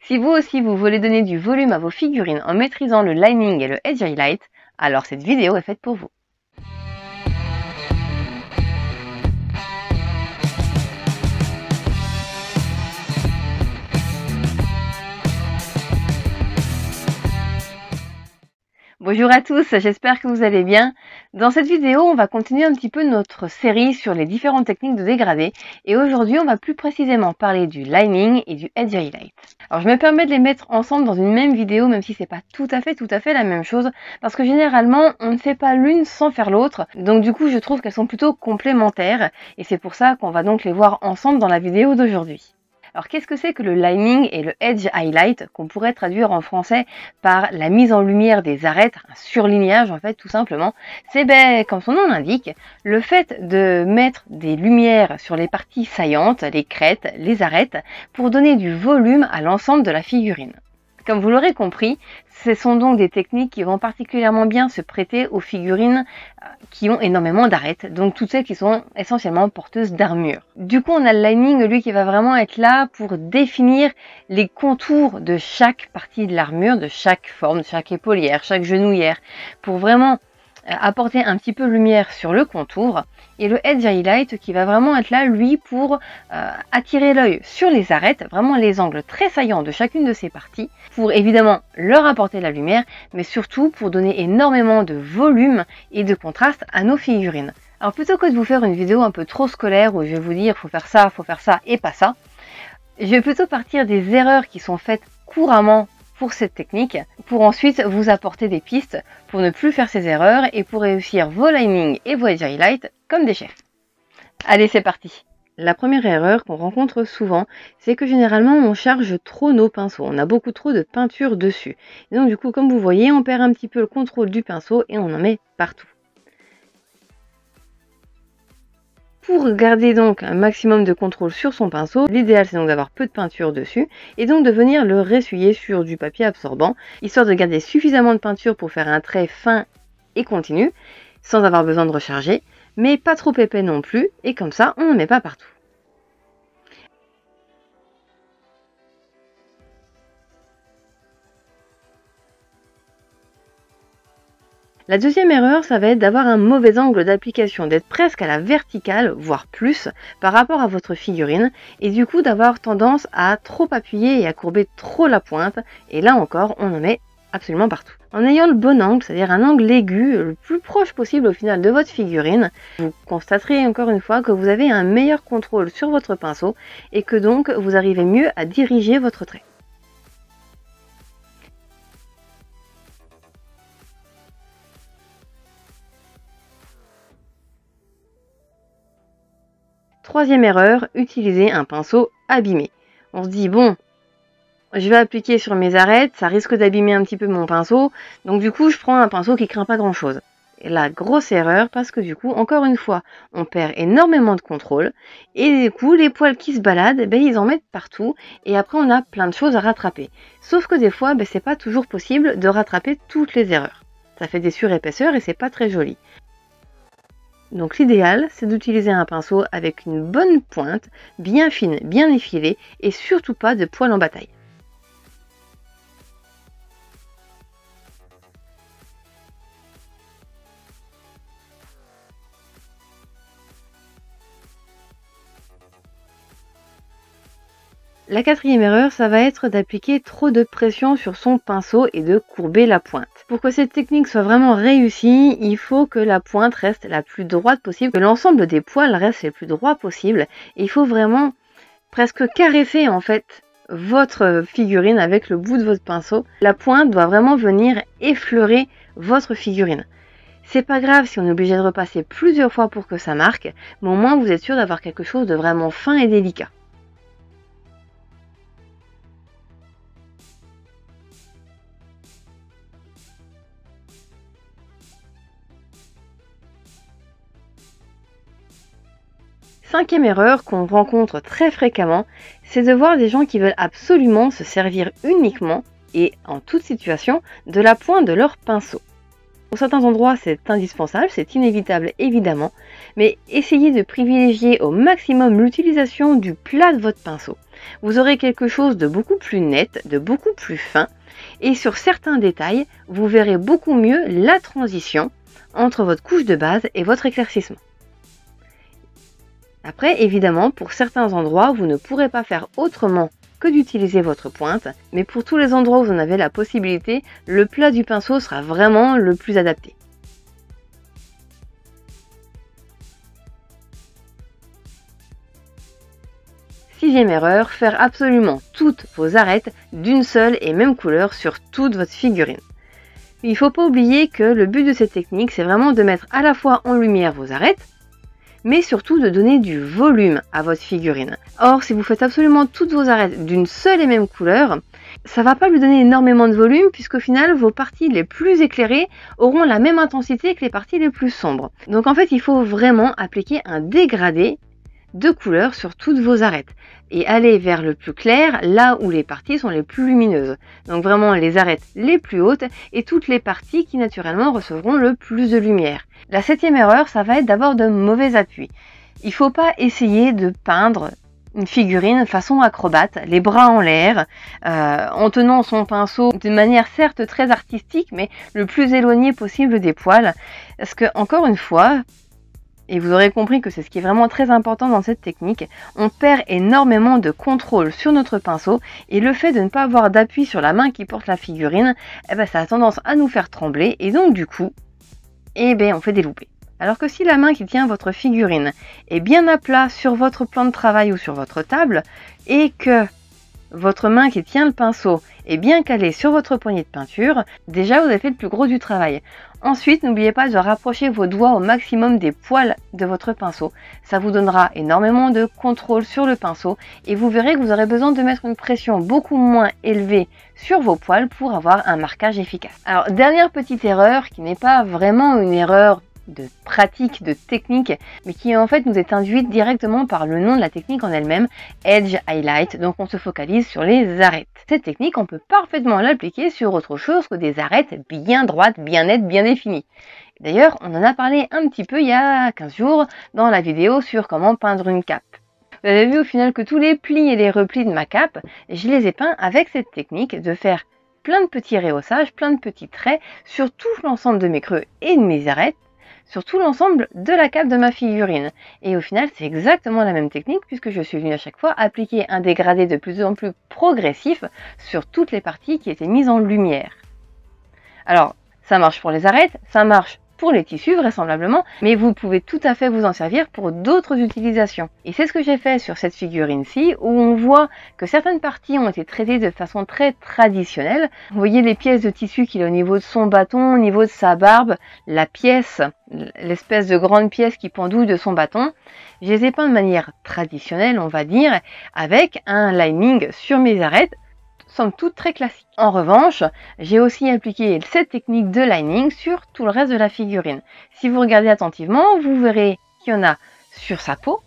Si vous aussi vous voulez donner du volume à vos figurines en maîtrisant le lining et le edge highlight, alors cette vidéo est faite pour vous. Bonjour à tous, j'espère que vous allez bien. Dans cette vidéo, on va continuer un petit peu notre série sur les différentes techniques de dégradé et aujourd'hui, on va plus précisément parler du lining et du edge highlight. Alors, je me permets de les mettre ensemble dans une même vidéo, même si c'est pas tout à fait la même chose, parce que généralement, on ne fait pas l'une sans faire l'autre. Donc du coup, je trouve qu'elles sont plutôt complémentaires et c'est pour ça qu'on va donc les voir ensemble dans la vidéo d'aujourd'hui. Alors qu'est-ce que c'est que le lining et le edge highlight, qu'on pourrait traduire en français par la mise en lumière des arêtes, un surlignage en fait tout simplement. C'est comme son nom l'indique, le fait de mettre des lumières sur les parties saillantes, les crêtes, les arêtes, pour donner du volume à l'ensemble de la figurine. Comme vous l'aurez compris, ce sont donc des techniques qui vont particulièrement bien se prêter aux figurines qui ont énormément d'arêtes, donc toutes celles qui sont essentiellement porteuses d'armure. Du coup, on a le lining, lui, qui va vraiment être là pour définir les contours de chaque partie de l'armure, de chaque forme, de chaque épaulière, chaque genouillère, pour vraiment apporter un petit peu de lumière sur le contour, et le edge highlight qui va vraiment être là, lui, pour attirer l'œil sur les arêtes, vraiment les angles très saillants de chacune de ces parties, pour évidemment leur apporter la lumière, mais surtout pour donner énormément de volume et de contraste à nos figurines. Alors plutôt que de vous faire une vidéo un peu trop scolaire où je vais vous dire faut faire ça et pas ça, je vais plutôt partir des erreurs qui sont faites couramment pour cette technique, pour ensuite vous apporter des pistes pour ne plus faire ces erreurs et pour réussir vos linings et vos edge highlights comme des chefs. Allez, c'est parti! La première erreur qu'on rencontre souvent, c'est que généralement on charge trop nos pinceaux, on a beaucoup trop de peinture dessus. Et donc du coup, comme vous voyez, on perd un petit peu le contrôle du pinceau et on en met partout. Pour garder donc un maximum de contrôle sur son pinceau, l'idéal c'est donc d'avoir peu de peinture dessus et donc de venir le ressuyer sur du papier absorbant, histoire de garder suffisamment de peinture pour faire un trait fin et continu, sans avoir besoin de recharger, mais pas trop épais non plus, et comme ça on n'en met pas partout. La deuxième erreur, ça va être d'avoir un mauvais angle d'application, d'être presque à la verticale, voire plus, par rapport à votre figurine, et du coup d'avoir tendance à trop appuyer et à courber trop la pointe, et là encore, on en met absolument partout. En ayant le bon angle, c'est-à-dire un angle aigu, le plus proche possible au final de votre figurine, vous constaterez encore une fois que vous avez un meilleur contrôle sur votre pinceau, et que donc vous arrivez mieux à diriger votre trait. Troisième erreur, utiliser un pinceau abîmé. On se dit, bon, je vais appliquer sur mes arêtes, ça risque d'abîmer un petit peu mon pinceau, donc du coup, je prends un pinceau qui craint pas grand-chose. Et là, grosse erreur, parce que du coup, encore une fois, on perd énormément de contrôle, et du coup, les poils qui se baladent, ils en mettent partout, et après, on a plein de choses à rattraper. Sauf que des fois, c'est pas toujours possible de rattraper toutes les erreurs. Ça fait des surépaisseurs et c'est pas très joli. Donc l'idéal, c'est d'utiliser un pinceau avec une bonne pointe, bien fine, bien effilée, et surtout pas de poils en bataille. La quatrième erreur, ça va être d'appliquer trop de pression sur son pinceau et de courber la pointe. Pour que cette technique soit vraiment réussie, il faut que la pointe reste la plus droite possible, que l'ensemble des poils reste le plus droit possible. Et il faut vraiment presque caresser en fait votre figurine avec le bout de votre pinceau. La pointe doit vraiment venir effleurer votre figurine. C'est pas grave si on est obligé de repasser plusieurs fois pour que ça marque, mais au moins vous êtes sûr d'avoir quelque chose de vraiment fin et délicat. Cinquième erreur qu'on rencontre très fréquemment, c'est de voir des gens qui veulent absolument se servir uniquement et en toute situation de la pointe de leur pinceau. Pour certains endroits, c'est indispensable, c'est inévitable évidemment, mais essayez de privilégier au maximum l'utilisation du plat de votre pinceau. vous aurez quelque chose de beaucoup plus net, de beaucoup plus fin, et sur certains détails, vous verrez beaucoup mieux la transition entre votre couche de base et votre éclaircissement. Après, évidemment, pour certains endroits, vous ne pourrez pas faire autrement que d'utiliser votre pointe, mais pour tous les endroits où vous en avez la possibilité, le plat du pinceau sera vraiment le plus adapté. Sixième erreur, faire absolument toutes vos arêtes d'une seule et même couleur sur toute votre figurine. Il ne faut pas oublier que le but de cette technique, c'est vraiment de mettre à la fois en lumière vos arêtes, mais surtout de donner du volume à votre figurine. Or, si vous faites absolument toutes vos arêtes d'une seule et même couleur, ça ne va pas lui donner énormément de volume, puisqu'au final, vos parties les plus éclairées auront la même intensité que les parties les plus sombres. Donc en fait, il faut vraiment appliquer un dégradé de couleurs sur toutes vos arêtes et aller vers le plus clair, là où les parties sont les plus lumineuses. Donc vraiment les arêtes les plus hautes et toutes les parties qui naturellement recevront le plus de lumière. La septième erreur, ça va être d'avoir de mauvais appuis. Il ne faut pas essayer de peindre une figurine façon acrobate, les bras en l'air, en tenant son pinceau de manière certes très artistique, mais le plus éloigné possible des poils. Parce que, encore une fois, et vous aurez compris que c'est ce qui est vraiment très important dans cette technique, on perd énormément de contrôle sur notre pinceau et le fait de ne pas avoir d'appui sur la main qui porte la figurine, ça a tendance à nous faire trembler et donc du coup, on fait des loupés. Alors que si la main qui tient votre figurine est bien à plat sur votre plan de travail ou sur votre table et que votre main qui tient le pinceau est bien calée sur votre poignée de peinture, déjà vous avez fait le plus gros du travail. Ensuite, n'oubliez pas de rapprocher vos doigts au maximum des poils de votre pinceau. Ça vous donnera énormément de contrôle sur le pinceau et vous verrez que vous aurez besoin de mettre une pression beaucoup moins élevée sur vos poils pour avoir un marquage efficace. Alors, dernière petite erreur qui n'est pas vraiment une erreur de pratique, de technique, mais qui en fait nous est induite directement par le nom de la technique en elle-même, Edge Highlight, donc on se focalise sur les arêtes. Cette technique, on peut parfaitement l'appliquer sur autre chose que des arêtes bien droites, bien nettes, bien définies. D'ailleurs, on en a parlé un petit peu il y a 15 jours dans la vidéo sur comment peindre une cape. Vous avez vu au final que tous les plis et les replis de ma cape, je les ai peints avec cette technique de faire plein de petits rehaussages, plein de petits traits sur tout l'ensemble de mes creux et de mes arêtes, sur tout l'ensemble de la cape de ma figurine. Et au final, c'est exactement la même technique puisque je suis venue à chaque fois appliquer un dégradé de plus en plus progressif sur toutes les parties qui étaient mises en lumière. Alors, ça marche pour les arêtes, ça marche pour les tissus vraisemblablement, mais vous pouvez tout à fait vous en servir pour d'autres utilisations. Et c'est ce que j'ai fait sur cette figurine-ci, où on voit que certaines parties ont été traitées de façon très traditionnelle. Vous voyez les pièces de tissu qu'il a au niveau de son bâton, au niveau de sa barbe, la pièce, l'espèce de grande pièce qui pendouille de son bâton. Je les ai peints de manière traditionnelle, on va dire, avec un lining sur mes arêtes, somme toute très classique. En revanche, j'ai aussi appliqué cette technique de lining sur tout le reste de la figurine. Si vous regardez attentivement, vous verrez qu'il y en a sur sa peau,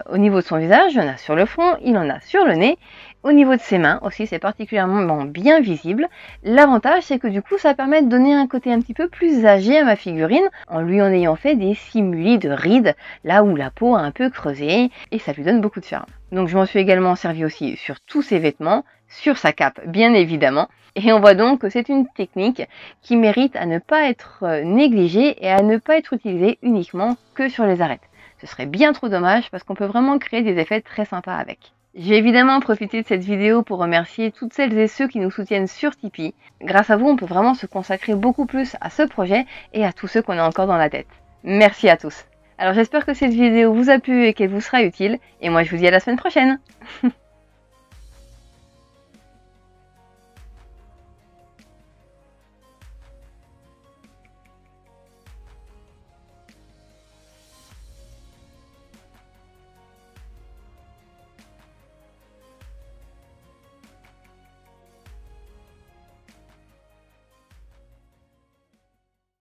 au niveau de son visage, il y en a sur le front, il en a sur le nez. Au niveau de ses mains aussi, c'est particulièrement bien visible. L'avantage, c'est que du coup, ça permet de donner un côté un petit peu plus âgé à ma figurine, en lui en ayant fait des simili de rides, là où la peau a un peu creusé, et ça lui donne beaucoup de charme. Donc je m'en suis également servi aussi sur tous ses vêtements, sur sa cape bien évidemment, et on voit donc que c'est une technique qui mérite à ne pas être négligée et à ne pas être utilisée uniquement que sur les arêtes. Ce serait bien trop dommage parce qu'on peut vraiment créer des effets très sympas avec. J'ai évidemment profité de cette vidéo pour remercier toutes celles et ceux qui nous soutiennent sur Tipeee. Grâce à vous, on peut vraiment se consacrer beaucoup plus à ce projet et à tous ceux qu'on a encore dans la tête. Merci à tous. Alors j'espère que cette vidéo vous a plu et qu'elle vous sera utile, et moi je vous dis à la semaine prochaine.